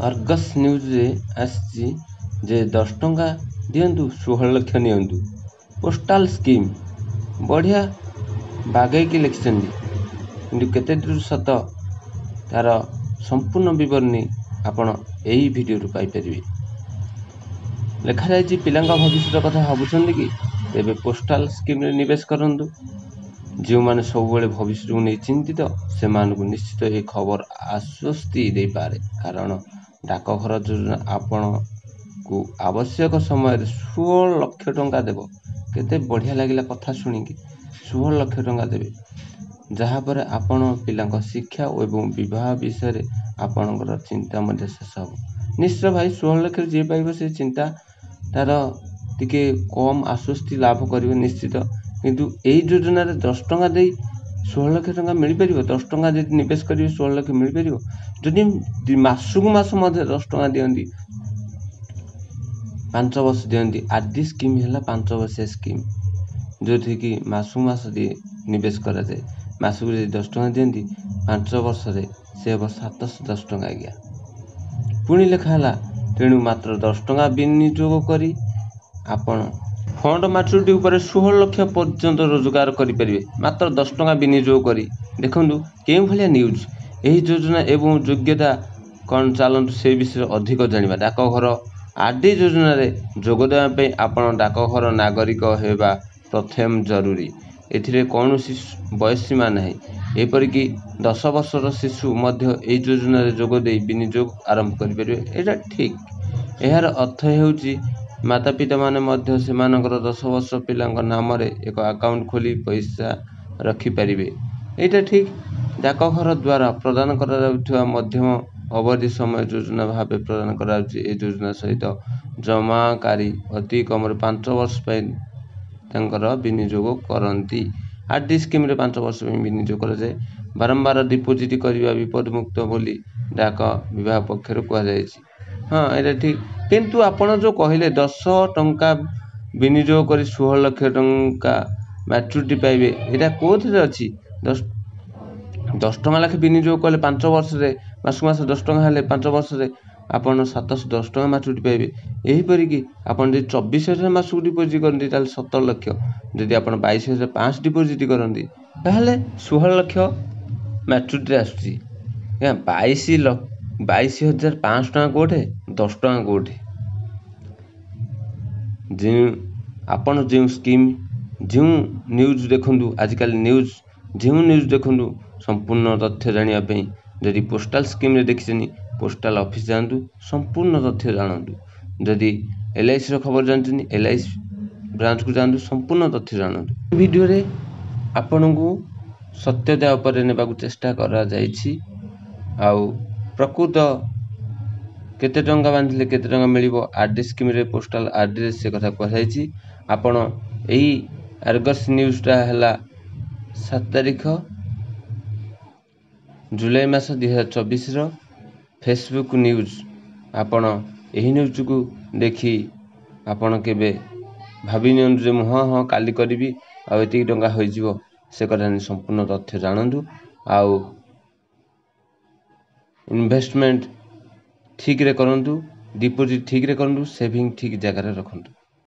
Argus news रे आसी जे 10 टंका दियंतु 16 लाख नियंतु पोस्टाल स्कीम बढ़िया बागैकी लिखिछन्ती किंतु केते दूर सत तार संपूर्ण विवरणी आपण एही वीडियो रु पाई परिबे। लिखा जायछि पिलांका भविष्य कथा भाबुछन्ती कि तेबे पोस्टाल स्कीम रे निवेश करंतु। जो माने सब बेले भविष्य को नहीं चिंतित से मानकु निश्चित ए खबर आश्वस्ति दे पारे, कारण डाकघर योजना आपण को आवश्यक समय 16 लाख टंका देव। केते बढ़िया लागिला कथा सुनिकी 16 लाख टंका देवे, जहा पर आपण पिलांका शिक्षा एवं विवाह विषय आपणकर चिंता मध्य शेष हो। निश्चय भाई 16 लाख जे पाइबो से चिंता तार टिके कम आश्वस्ति लाभ करिवे निश्चित, किंतु एई योजना रे 10 टंका दे 16 लाख टंका मिल परिबो। 10 टंका जदि निवेश करिवे 16 लाख मिल परिबो। जदि मासुक मास मध्य 10 टंका दियंती 5 वर्ष दियंती। आदि स्कीम हैला 5 वर्ष स्कीम जो थी कि मासुक मास दे निवेश करा जाए। मासुक जदि 10 टंका दियंती 5 वर्ष रे से अब 710 टंका गया पुणी लेखा हैला। तेणु मात्र 10 टंका विनियोग करी आपण फंड मैच्योरिटी ऊपर 16 लाख पर्यंत रोजगार करें। मात्र 10 टंका विनियोग करी देखंतु केउ भलिया न्यूज एही योजना एवं योग्यता कौन चलतु से विषय अधिक जानिबा। डाकघर आदि योजना रे जोग देवा पे आपण डाकघर नागरिक हेबा प्रथम जरूरी। एथिरे कौनसी बयस सीमा नहीं, एपरिकी 10 वर्षर शिशु मध्य एही योजना रे जोग दे विनियोग आरंभ करि परिबे। एटा ठीक। एहार अर्थ हेउची माता पिता माने मध्य सेमानकर 10 वर्ष पिलांक नाम रे एक अकाउंट खोली पैसा रखी परिबे। एटा ठीक। डाकघर द्वारा प्रदान करा जाउथवा मध्यम अवधि समय योजना भावे प्रदान करा जाउची। ए योजना सहित जमाकारी अति कम 5 वर्ष पे तांकर विनियोग करंती। आरडी स्कीम रे 5 वर्ष पे विनियोग करा जाय। बारंबार डिपोजिट करिवा विपद मुक्त बोली डाक विभाग पक्षर कहा जायछि। हाँ एटा ठीक, किंतु आपण जो कहले 10 टंका विनियोग करी 16 लाख टंका मैच्योरिटी पाइबे, एटा कोथरे अछि? 10 टंका लाख विनियोग कले 5 वर्ष रे मासु मास 10 टंका हेले 5 वर्ष रे आपण 710 टंका मैच्योरिटी पाइबे। एही परि कि आपण जे 24,000 मासु डिपोजिट करंती ताले 17 लाख, जदि आपण 22,500 डिपोजिट करंती ताले 16 लाख मैच्योरिटी आसुची। या 22,500 टंका कोठे 10 टंका कोठे। जे आपण जे स्कीम जो न्यूज देखंतु आजकल न्यूज जो न्यूज देखंतु संपूर्ण तथ्य जानिया पे जदि पोस्टाल स्कीम रे देखिसनी पोस्टाल ऑफिस जानतु संपूर्ण तथ्य जानतु। जदि एलआईसी रो खबर जानतनी एलआईसी ब्रांच को जानतु संपूर्ण तथ्य जानतु। वीडियो रे आपण को सत्यता ऊपर नेबा को चेष्टा करा जायछि। आउ प्रकृत केते टंका बांधिले केते टंका मिलिबो आरडी स्कीम रे पोस्टाल आरडी से कथा कहैछि। आपण एही अर्गस न्यूज टा हला 7 तारिख जुलाई मास 2024 रो फेसबुक न्यूज। आपण एही न्यूज को देखि आपण केबे भाबी नियन जे हाँ हाँ काली करबी आ एति टंका होई जिवो से कथा संपूर्ण तथ्य जानंतु। आउ इन्वेस्टमेंट ठीक रे करंतु, डिपोजिट ठीक रे करंतु, सेविंग ठीक जगह रे रखंतु।